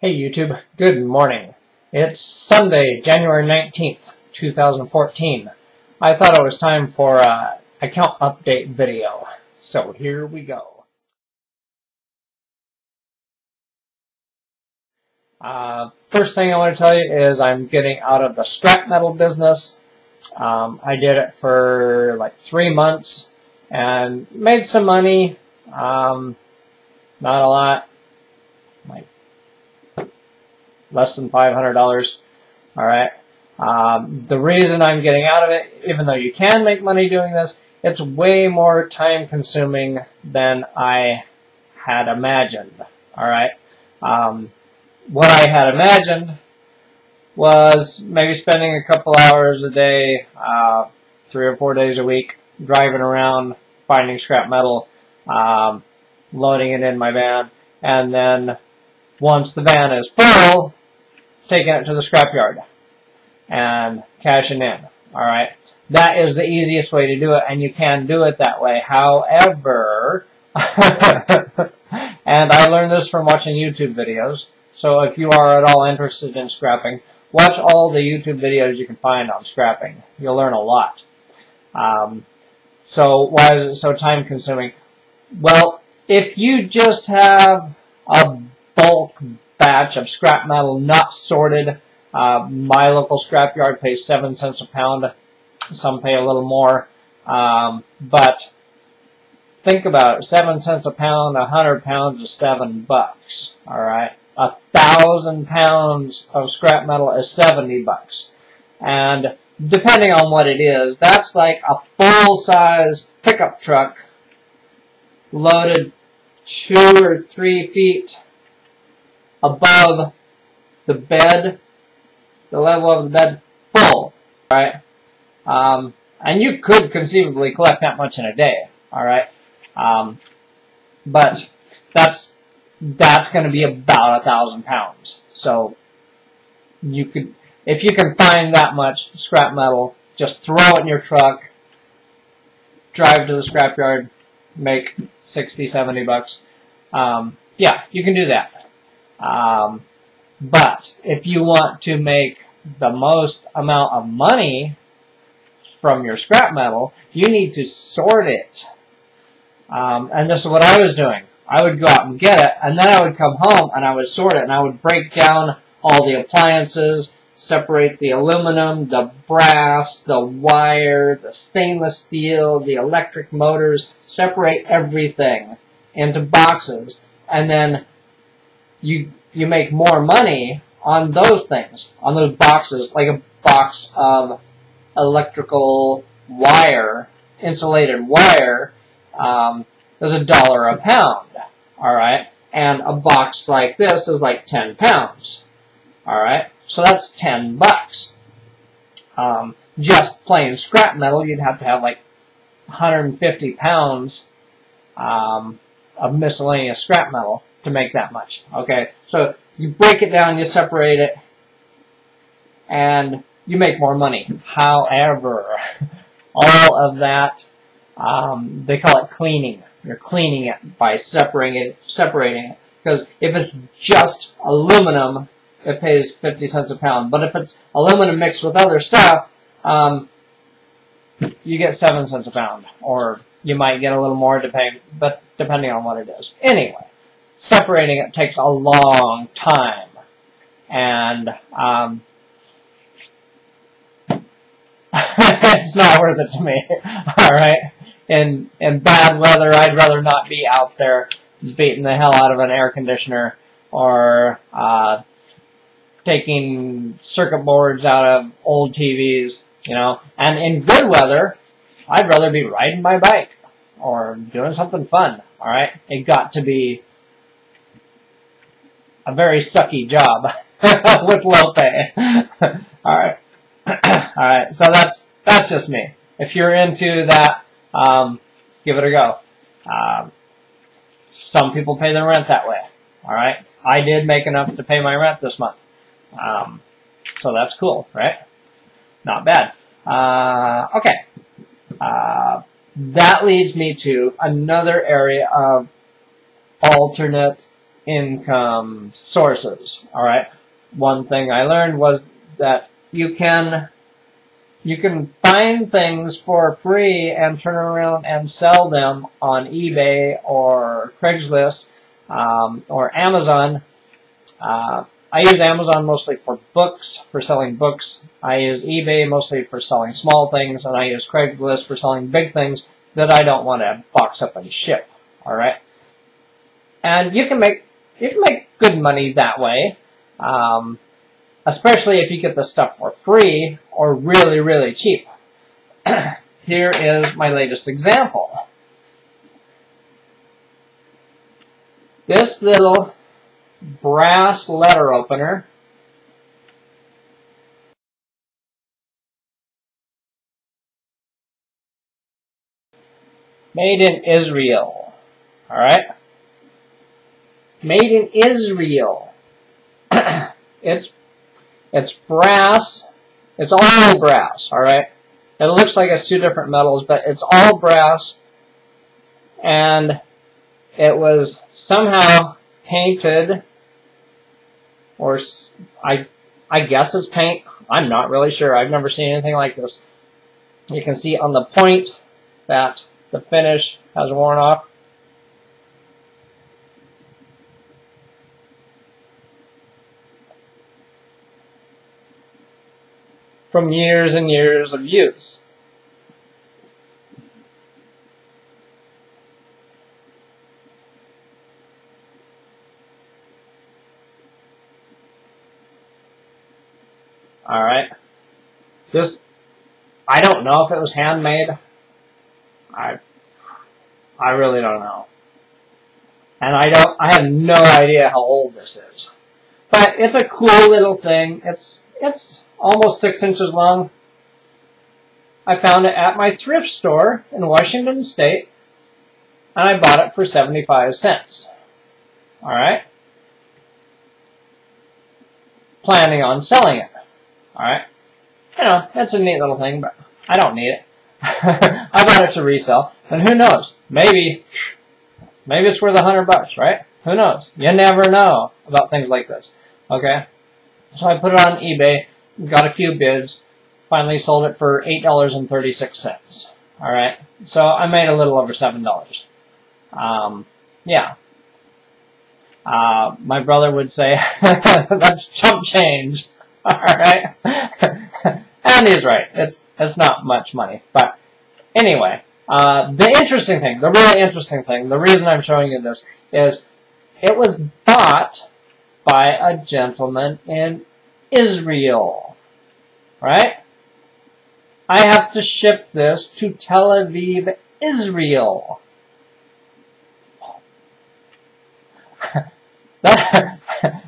Hey YouTube, good morning. It's Sunday, January 19th, 2014. I thought it was time for an account update video. So here we go. First thing I want to tell you is I'm getting out of the scrap metal business. I did it for like 3 months and made some money. Not a lot. Like less than $500. All right. The reason I'm getting out of it, even though you can make money doing this, it's way more time consuming than I had imagined. All right. What I had imagined was maybe spending a couple hours a day, 3 or 4 days a week, driving around, finding scrap metal, loading it in my van, and then once the van is full, taking it to the scrapyard and cashing in. All right, that is the easiest way to do it, and you can do it that way. However, and I learned this from watching YouTube videos. So if you are at all interested in scrapping, watch all the YouTube videos you can find on scrapping. You'll learn a lot. So why is it so time consuming? Well, if you just have a bulk batch of scrap metal not sorted, my local scrapyard pays 7 cents a pound. Some pay a little more. But think about it. 7 cents a pound, 100 pounds is $7. All right. 1,000 pounds of scrap metal is $70. And depending on what it is, that's like a full-size pickup truck loaded 2 or 3 feet above the bed, the level of the bed, full, right? And you could conceivably collect that much in a day, all right? But that's going to be about 1,000 pounds. So you could, if you can find that much scrap metal, just throw it in your truck, drive to the scrapyard, make 60, 70 bucks. Yeah, you can do that. But if you want to make the most amount of money from your scrap metal, you need to sort it. And this is what I was doing. I would go out and get it, and then I would come home and I would sort it, and I would break down all the appliances, separate the aluminum, the brass, the wire, the stainless steel, the electric motors, separate everything into boxes, and then you make more money on those things, on those boxes, like a box of electrical wire, insulated wire, is $1 a pound, all right? And a box like this is like 10 pounds, all right? So that's $10. Just plain scrap metal, you'd have to have like 150 pounds of miscellaneous scrap metal to make that much, okay? So you break it down, you separate it, and you make more money. However, all of that, they call it cleaning. You're cleaning it by separating it. Because if it's just aluminum, it pays 50 cents a pound. But if it's aluminum mixed with other stuff, you get 7 cents a pound. Or you might get a little more depending on what it is. Anyway, separating it takes a long time. And it's not worth it to me. All right? In bad weather, I'd rather not be out there beating the hell out of an air conditioner or taking circuit boards out of old TVs, you know. And in good weather, I'd rather be riding my bike or doing something fun, all right? It got to be a very sucky job with low pay. All right. All right, so that's just me. If you're into that, give it a go. Some people pay their rent that way. All right, I did make enough to pay my rent this month, so that's cool, right? Not bad. Okay, that leads me to another area of alternate income sources. All right. One thing I learned was that you can find things for free and turn around and sell them on eBay or Craigslist or Amazon. I use Amazon mostly for books, for selling books. I use eBay mostly for selling small things, and I use Craigslist for selling big things that I don't want to box up and ship. All right, and you can make good money that way, especially if you get the stuff for free or really, really cheap. Here is my latest example. This little brass letter opener made in Israel. All right, made in Israel. It's brass. It's all brass. All right. It looks like it's two different metals, but it's all brass, and it was somehow painted, or I guess it's paint. I'm not really sure. I've never seen anything like this. You can see on the point that the finish has worn off. From years and years of use. All right. I don't know if it was handmade. I really don't know. And I have no idea how old this is. But it's a cool little thing. It's almost 6 inches long. I found it at my thrift store in Washington State, and I bought it for 75 cents. All right? Planning on selling it. All right? You know, it's a neat little thing, but I don't need it. I bought it to resell, and who knows? Maybe it's worth $100, right? Who knows? You never know about things like this. Okay? So I put it on eBay. Got a few bids, finally sold it for $8.36. All right, so I made a little over $7. Yeah. My brother would say that's chump change. All right, and he's right. It's not much money, but anyway, the interesting thing, the really interesting thing, the reason I'm showing you this is it was bought by a gentleman in Israel, right? I have to ship this to Tel Aviv, Israel.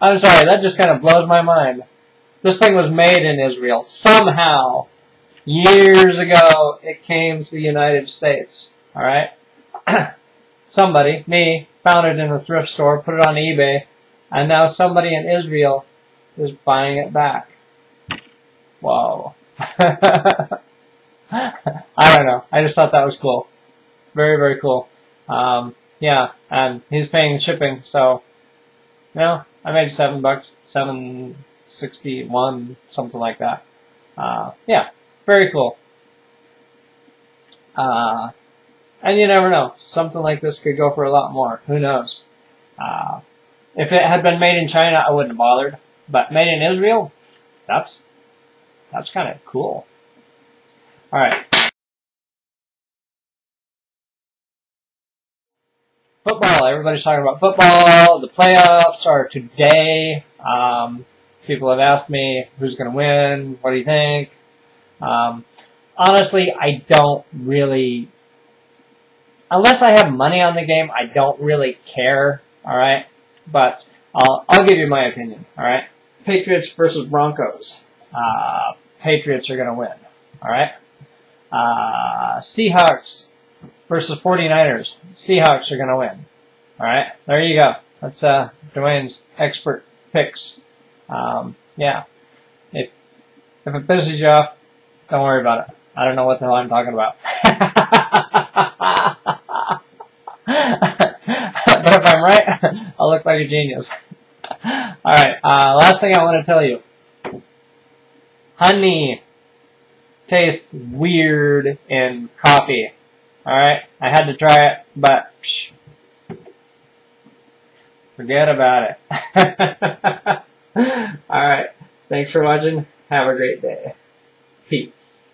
I'm sorry, that just kind of blows my mind. This thing was made in Israel. Somehow, years ago, it came to the United States, all right? Somebody, me, found it in a thrift store, put it on eBay, and now somebody in Israel is buying it back. Whoa. I don't know. I just thought that was cool. Very, very cool. Yeah, and he's paying shipping, so, you know, I made $7, $7.61, something like that. Yeah, very cool. And you never know. Something like this could go for a lot more. Who knows? If it had been made in China, I wouldn't have bothered. But made in Israel, that's kind of cool. All right. Football. Everybody's talking about football. The playoffs are today. People have asked me who's going to win. What do you think? Honestly, I don't really, unless I have money on the game, I don't really care. All right, but I'll give you my opinion. All right, Patriots versus Broncos. Patriots are going to win. All right. Seahawks versus 49ers. Seahawks are going to win. All right, there you go. That's Duane's expert picks. Yeah. If it pisses you off, don't worry about it. I don't know what the hell I'm talking about. But if I'm right, I'll look like like a genius. Alright, last thing I want to tell you. Honey tastes weird in coffee. Alright, I had to try it, but forget about it. Alright, thanks for watching. Have a great day. Peace.